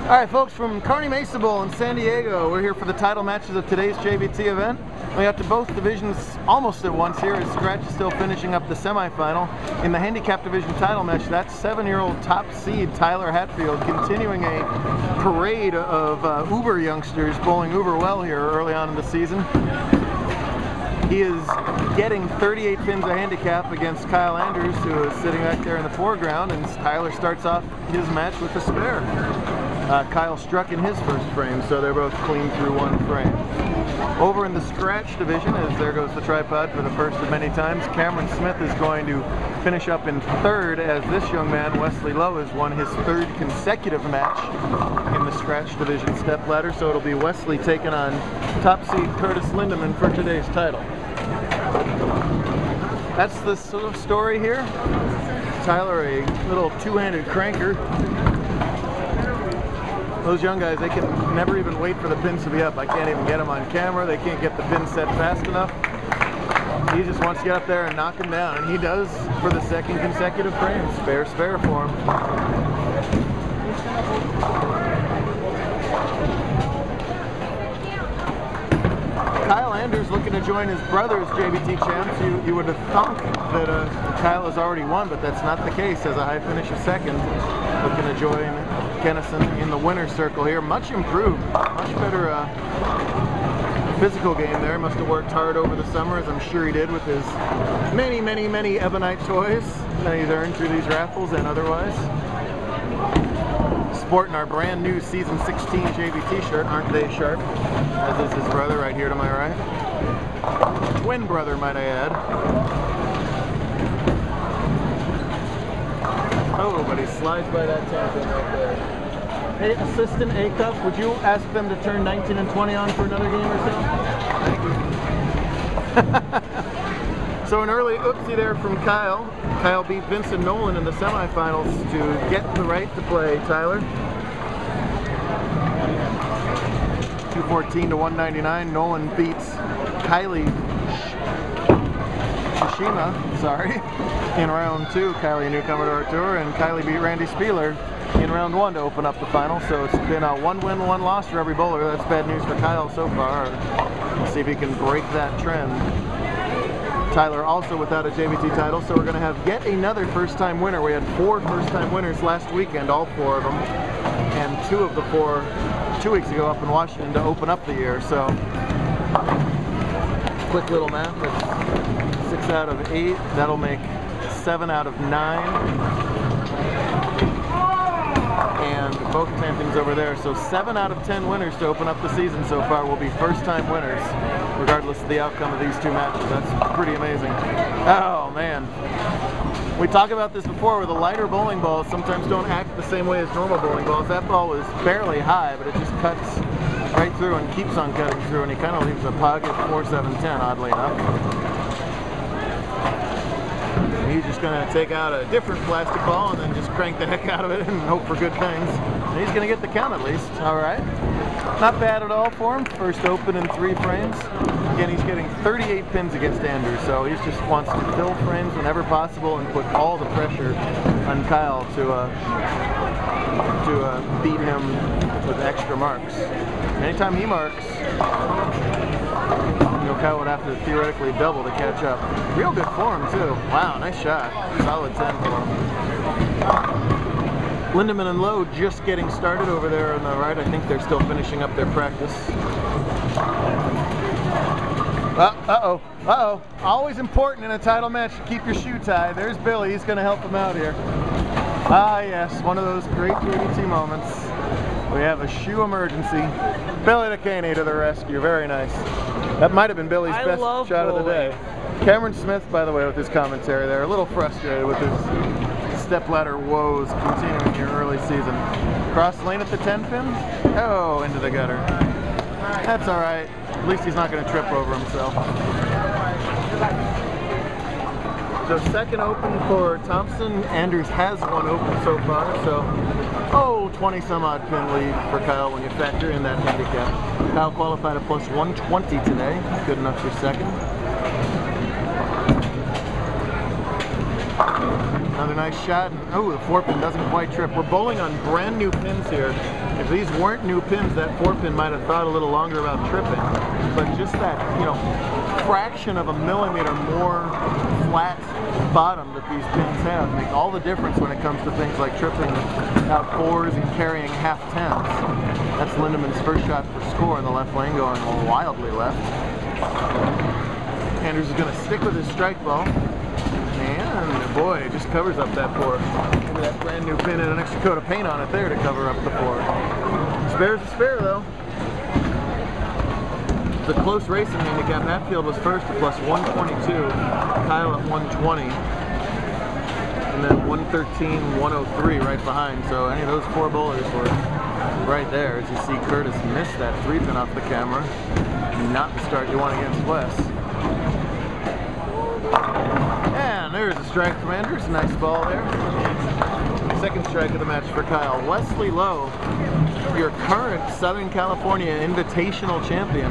All right, folks, from Kearny Mesa Bowl in San Diego, we're here for the title matches of today's JBT event. We got to both divisions almost at once here, as Scratch is still finishing up the semifinal. In the handicap division title match, that's 7-year-old top seed Tyler Hatfield continuing a parade of Uber youngsters bowling uber well here early on in the season. He is getting 38 pins of handicap against Kyle Andrews, who is sitting back there in the foreground, and Tyler starts off his match with a spare. Kyle struck in his first frame, so they're both clean through one frame. Over in the Scratch division, as there goes the tripod for the first of many times, Cameron Smith is going to finish up in third, as this young man, Wesley Lowe, has won his third consecutive match in the Scratch division step ladder, so it'll be Wesley taking on top seed Curtis Lindeman for today's title. That's the sort of story here. Tyler, a little two-handed cranker. Those young guys, they can never even wait for the pins to be up. I can't even get them on camera. They can't get the pin set fast enough. He just wants to get up there and knock them down, and he does for the second consecutive frame. Spare for him. Kyle Andrews looking to join his brother's JBT champs. You would have thought that Kyle has already won, but that's not the case. As a high finish of second, looking to join Kennison in the winner's circle here. Much improved, much better physical game there. Must have worked hard over the summer, as I'm sure he did with his many Ebonite toys that he's earned through these raffles and otherwise. Sporting our brand new season 16 JBT shirt, aren't they sharp? As is his brother right here to my right. Twin brother, might I add. Oh, but he slides by that tap-in right there. Hey, assistant A-Cup, would you ask them to turn 19 and 20 on for another game or so? Thank you. So an early oopsie there from Kyle. Kyle beat Vincent Nolan in the semifinals to get the right to play Tyler. 214 to 199. Nolan beats Kylie Shishima, in round 2. Kylie, a newcomer to our tour, and Kylie beat Randy Spieler in round 1 to open up the final. So it's been a 1 win, 1 loss for every bowler. That's bad news for Kyle so far. We'll see if he can break that trend. Tyler also without a JBT title, so we're going to have yet another first-time winner. We had 4 first-time winners last weekend, all 4 of them, and 2 of the 4 2 weeks ago up in Washington to open up the year. So quick little math, that's 6 out of 8. That'll make 7 out of 9. And both champions over there. So 7 out of 10 winners to open up the season so far will be first-time winners, regardless of the outcome of these 2 matches. That's pretty amazing. Oh, man. We talked about this before, where the lighter bowling balls sometimes don't act the same way as normal bowling balls. That ball was barely high, but it just cuts right through and keeps on cutting through, and he kind of leaves a pocket 4-7-10, oddly enough. He's just going to take out a different plastic ball and then just crank the heck out of it and hope for good things. And he's going to get the count at least. All right. Not bad at all for him. First open in 3 frames. Again, he's getting 38 pins against Andrews, so he just wants to fill frames whenever possible and put all the pressure on Kyle to beat him with extra marks. Anytime he marks, Kyle would have to theoretically double to catch up. Real good form too. Wow, nice shot. Solid 10 for him. Lindeman and Lowe just getting started over there on the right. I think they're still finishing up their practice. Uh-oh. Always important in a title match to keep your shoe tied. There's Billy. He's going to help him out here. Ah, yes. One of those great JBT moments. We have a shoe emergency. Billy the Caney to the rescue. Very nice. That might have been Billy's best shot of the day. Cameron Smith, by the way, with his commentary there, a little frustrated with his stepladder woes continuing your early season. Cross lane at the 10 pin. Oh, into the gutter. That's all right. At least he's not going to trip over himself. So second open for Thompson. Andrews has 1 open so far, so 20 some odd pin lead for Kyle when you factor in that handicap. Kyle qualified at plus 120 today. Good enough for second. Another nice shot, and oh, the 4-pin doesn't quite trip. We're bowling on brand new pins here. If these weren't new pins, that 4-pin might have thought a little longer about tripping. But just that, fraction of a millimeter more flat bottom that these pins have make all the difference when it comes to things like tripping out 4s and carrying half 10s. That's Lindeman's first shot for score in the left lane, going wildly left. Andrews is going to stick with his strike ball. And boy, it just covers up that 4. Maybe that brand new pin and an extra coat of paint on it there to cover up the 4. Spare's a spare though. The close racing handicap, Hatfield was first at plus 122, Kyle at 120, and then 113, 103 right behind. So any of those 4 bowlers were right there. As you see, Curtis missed that 3-pin off the camera. Not the start you want against Wes. And there's a strike from Andrews. Nice ball there. Second strike of the match for Kyle. Wesley Lowe, your current Southern California Invitational champion,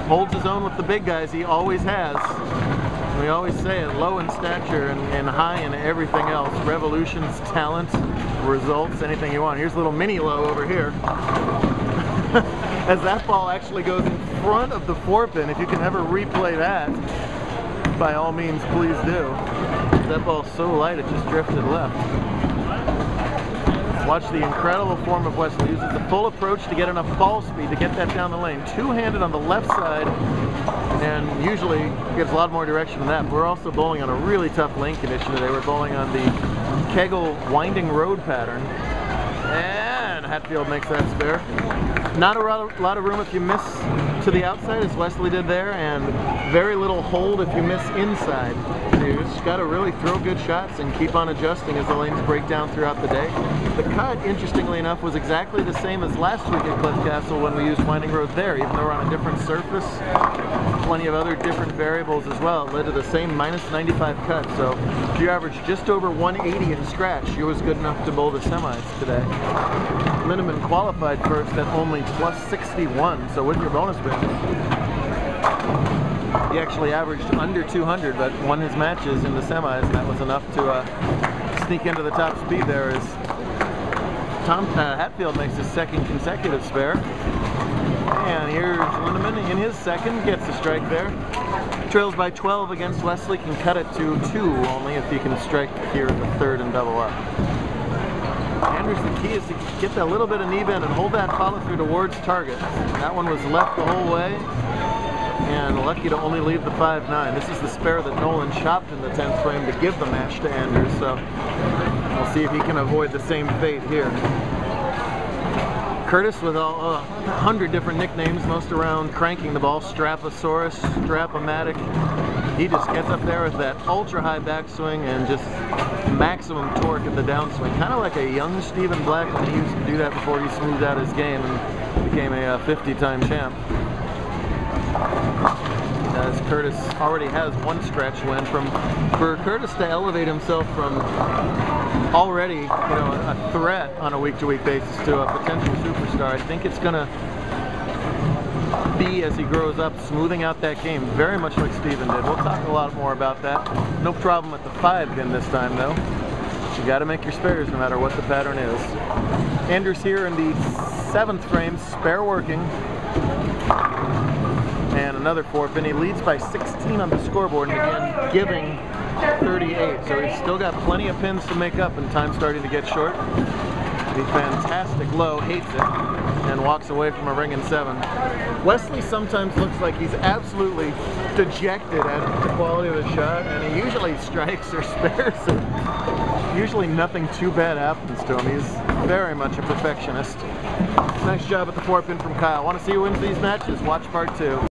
holds his own with the big guys. He always has. We always say it, low in stature and high in everything else. Revolutions, talent, results, anything you want. Here's a little mini Lowe over here. As that ball actually goes in front of the 4-pin. If you can ever replay that, by all means, please do. That ball's so light, it just drifted left. Watch the incredible form of Wesley. He uses the full approach to get enough ball speed to get that down the lane. Two-handed on the left side, and usually gets a lot more direction than that. But we're also bowling on a really tough lane condition today. We're bowling on the Kegel winding road pattern. And Hatfield makes that spare. Not a lot of room if you miss to the outside, as Wesley did there, and very little hold if you miss inside. So you just got to really throw good shots and keep on adjusting as the lanes break down throughout the day. The cut, interestingly enough, was exactly the same as last week at Cliff Castle when we used winding road there, even though we're on a different surface. Plenty of other different variables as well. It led to the same -95 cut. So if you average just over 180 in scratch, you was good enough to bowl the semis today. Lindeman qualified first at only plus 61, so with your bonus bid, he actually averaged under 200, but won his matches in the semis, and that was enough to sneak into the top speed there as Hatfield makes his second consecutive spare. And here's Lindeman in his second, gets a strike there. Trails by 12 against Wesley, can cut it to 2 only if he can strike here in the third and double up. Andrews, the key is to get that little bit of knee bend and hold that follow through towards target. That one was left the whole way, and lucky to only leave the 5-9. This is the spare that Nolan chopped in the 10th frame to give the match to Andrews, so we'll see if he can avoid the same fate here. Curtis with 100 different nicknames, most around cranking the ball. Straposaurus, Strapomatic. He just gets up there with that ultra high backswing and just maximum torque at the downswing. Kind of like a young Stephen Black when he used to do that before he smoothed out his game and became a 50-time champ. As Curtis already has one stretch win. For Curtis to elevate himself from already, a threat on a week-to-week basis to a potential superstar, I think it's gonna be, as he grows up, smoothing out that game, very much like Stephen did. We'll talk a lot more about that. No problem at the 5-pin this time, though. You got to make your spares no matter what the pattern is. Andrews here in the 7th frame, spare working. And another 4-pin. He leads by 16 on the scoreboard and again giving 38. So he's still got plenty of pins to make up and time's starting to get short. The fantastic Lowe hates it and walks away from a ring in 7. Wesley sometimes looks like he's absolutely dejected at the quality of his shot, and he usually strikes or spares it. Usually nothing too bad happens to him. He's very much a perfectionist. Nice job at the 4-pin from Kyle. Want to see who wins these matches? Watch part 2.